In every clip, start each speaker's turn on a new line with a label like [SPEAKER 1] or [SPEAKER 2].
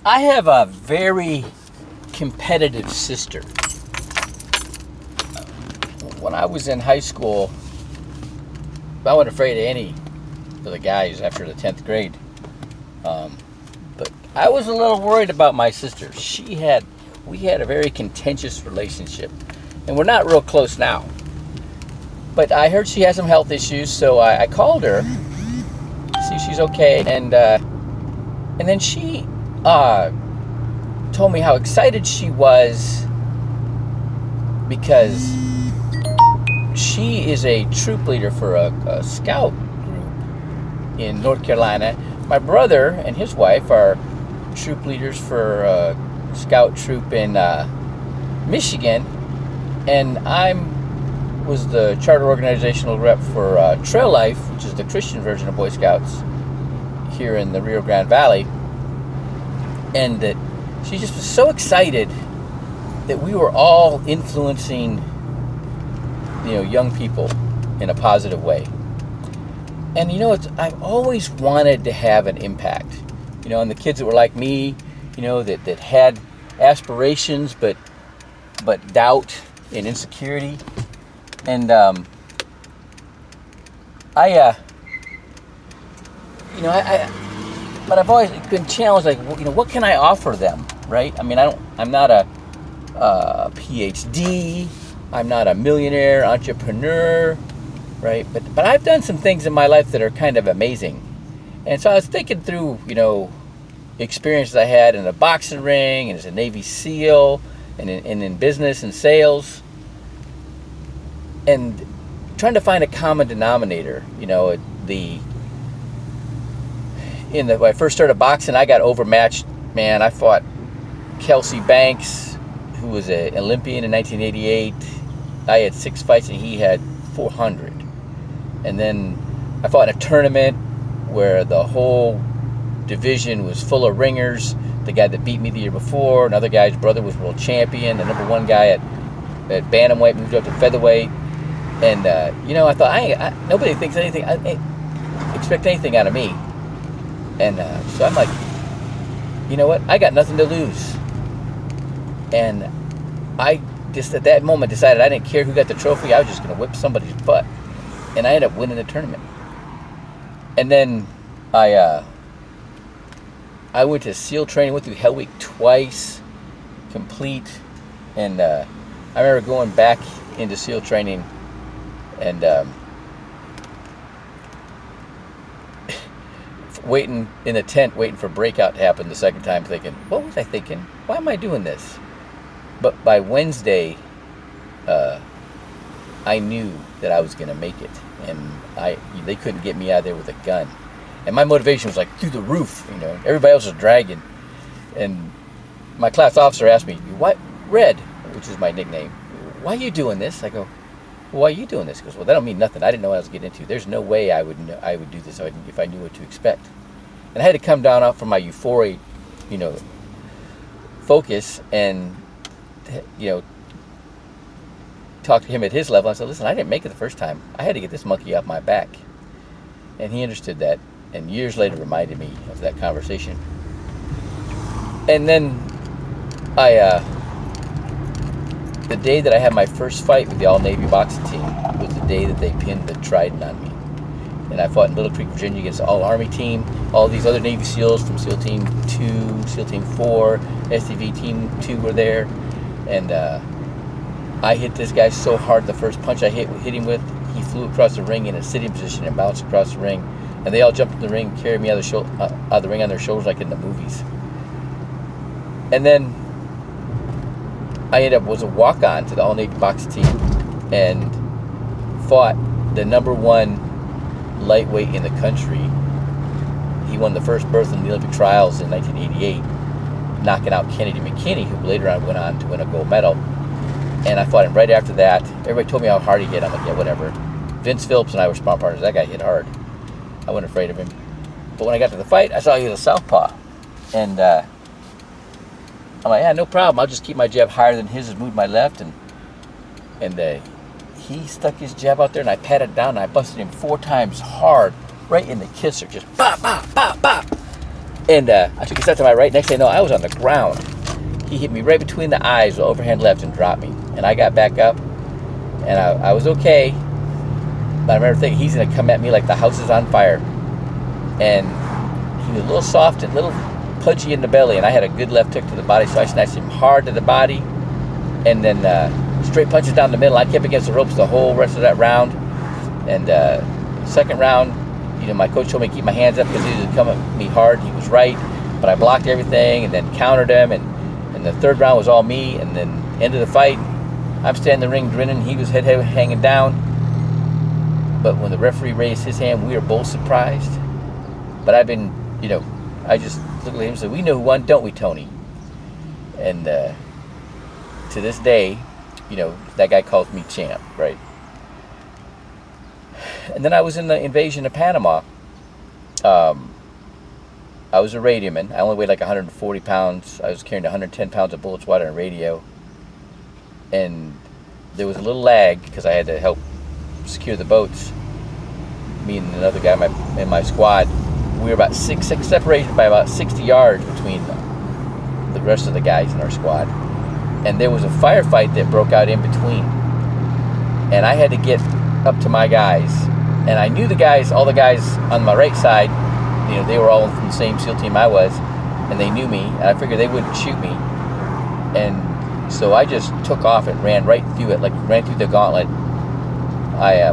[SPEAKER 1] I have a very competitive sister. When I was in high school, I wasn't afraid of any of the guys after the 10th grade. But I was a little worried about my sister. We had a very contentious relationship, and we're not real close now. But I heard she has some health issues, so I called her, see if she's okay, and then she told me how excited she was because she is a troop leader for a scout group in North Carolina. My brother and his wife are troop leaders for a scout troop in Michigan, and I was the charter organizational rep for Trail Life, which is the Christian version of Boy Scouts here in the Rio Grande Valley. And that she just was so excited that we were all influencing, young people in a positive way. And I've always wanted to have an impact, on the kids that were like me, that had aspirations but doubt and insecurity. And but I've always been challenged, like, what can I offer them, right? I mean, I'm not a PhD, I'm not a millionaire entrepreneur, right? But I've done some things in my life that are kind of amazing. And so I was thinking through, experiences I had in a boxing ring and as a Navy SEAL and in business and sales, and trying to find a common denominator. When I first started boxing, I got overmatched. Man, I fought Kelsey Banks, who was an Olympian in 1988. I had 6 fights and he had 400. And then I fought in a tournament where the whole division was full of ringers. The guy that beat me the year before, another guy's brother was world champion. The number one guy at bantamweight moved up to featherweight. And I thought, nobody thinks anything. I expect anything out of me. And so I'm like, you know what? I got nothing to lose. And I just at that moment decided I didn't care who got the trophy. I was just going to whip somebody's butt. And I ended up winning the tournament. And then I went to SEAL training, went through Hell Week twice, complete. And I remember going back into SEAL training and waiting in the tent, waiting for breakout to happen the second time, thinking, what was I thinking? Why am I doing this? But by Wednesday, I knew that I was going to make it. And they couldn't get me out of there with a gun. And my motivation was like through the roof, Everybody else was dragging. And my class officer asked me, "What, Red," which is my nickname, "why are you doing this?" I go, "Well, why are you doing this?" He goes, "Well, that don't mean nothing. I didn't know what I was getting into. There's no way I would do this if I knew what to expect." And I had to come down out from my euphoria, focus and, talk to him at his level. I said, "Listen, I didn't make it the first time. I had to get this monkey off my back." And he understood that, and years later reminded me of that conversation. And then the day that I had my first fight with the All-Navy boxing team was the day that they pinned the Trident on me. And I fought in Little Creek, Virginia against the All-Army team, all these other Navy SEALs from SEAL Team 2, SEAL Team 4, SDV Team 2 were there. And I hit this guy so hard, the first punch I hit him with, he flew across the ring in a sitting position and bounced across the ring. And they all jumped in the ring, carried me out of the ring on their shoulders like in the movies. And then I was a walk-on to the All-Navy boxing team and fought the number one lightweight in the country. He won the first berth in the Olympic trials in 1988, knocking out Kennedy McKinney, who later on went on to win a gold medal. And I fought him right after that. Everybody told me how hard he hit. I'm like, yeah, whatever. Vince Phillips and I were sparring partners. That guy hit hard. I wasn't afraid of him. But when I got to the fight, I saw he was a southpaw. And I'm like, yeah, no problem. I'll just keep my jab higher than his and move my left. And he stuck his jab out there, and I patted it down, and I busted him 4 times hard, right in the kisser, just bop, bop, bop, bop. And I took a step to my right. Next thing I know, I was on the ground. He hit me right between the eyes, overhand left, and dropped me. And I got back up, and I was okay. But I remember thinking, he's going to come at me like the house is on fire. And he was a little soft and a little pudgy in the belly, and I had a good left hook to the body, so I snatched him hard to the body, and then straight punches down the middle. I kept against the ropes the whole rest of that round. And second round, my coach told me to keep my hands up because he was coming at me hard. He was right, but I blocked everything and then countered him. And the third round was all me. And then end of the fight, I'm standing in the ring grinning. He was head hanging down. But when the referee raised his hand, we were both surprised. But I've been, I just looked at him and said, "We know who won, don't we, Tony?" And to this day, that guy calls me champ, right? And then I was in the invasion of Panama. I was a radioman. I only weighed like 140 pounds. I was carrying 110 pounds of bullets, water, and radio. And there was a little lag because I had to help secure the boats. Me and another guy in my squad, we were about six separated by about 60 yards between the rest of the guys in our squad. And there was a firefight that broke out in between. And I had to get up to my guys. And I knew all the guys on my right side, they were all from the same SEAL team I was, and they knew me, and I figured they wouldn't shoot me. And so I just took off and ran right through it, ran through the gauntlet.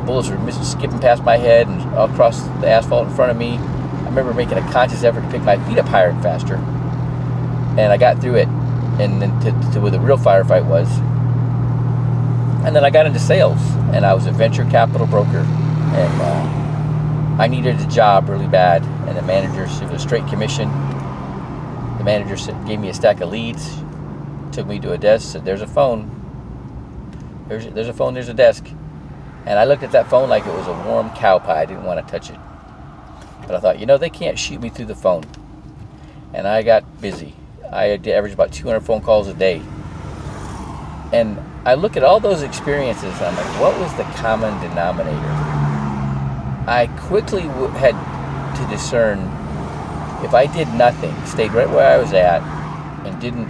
[SPEAKER 1] Bullets were skipping past my head and across the asphalt in front of me. I remember making a conscious effort to pick my feet up higher and faster. And I got through it, and then to where the real firefight was. And then I got into sales, and I was a venture capital broker. And I needed a job really bad, and the manager, it was a straight commission. The manager gave me a stack of leads, took me to a desk, said, "There's a phone. There's a phone, there's a desk." And I looked at that phone like it was a warm cow pie. I didn't want to touch it. But I thought, they can't shoot me through the phone. And I got busy. I averaged about 200 phone calls a day. And I look at all those experiences, and I'm like, what was the common denominator? I quickly had to discern if I did nothing, stayed right where I was at, and didn't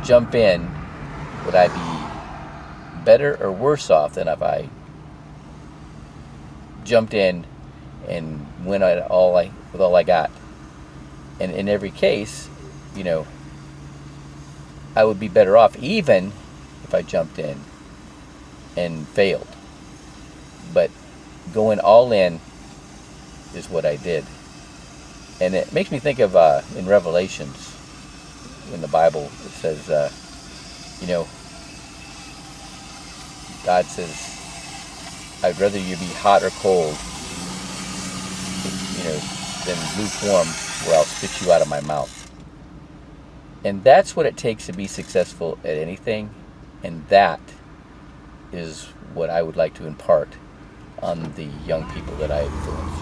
[SPEAKER 1] jump in, would I be better or worse off than if I jumped in and went with all I got? And in every case, I would be better off even if I jumped in and failed. But going all in is what I did. And it makes me think of in Revelations, in the Bible, it says, God says, "I'd rather you be hot or cold, than lukewarm, or I'll spit you out of my mouth." And that's what it takes to be successful at anything. And that is what I would like to impart on the young people that I influence.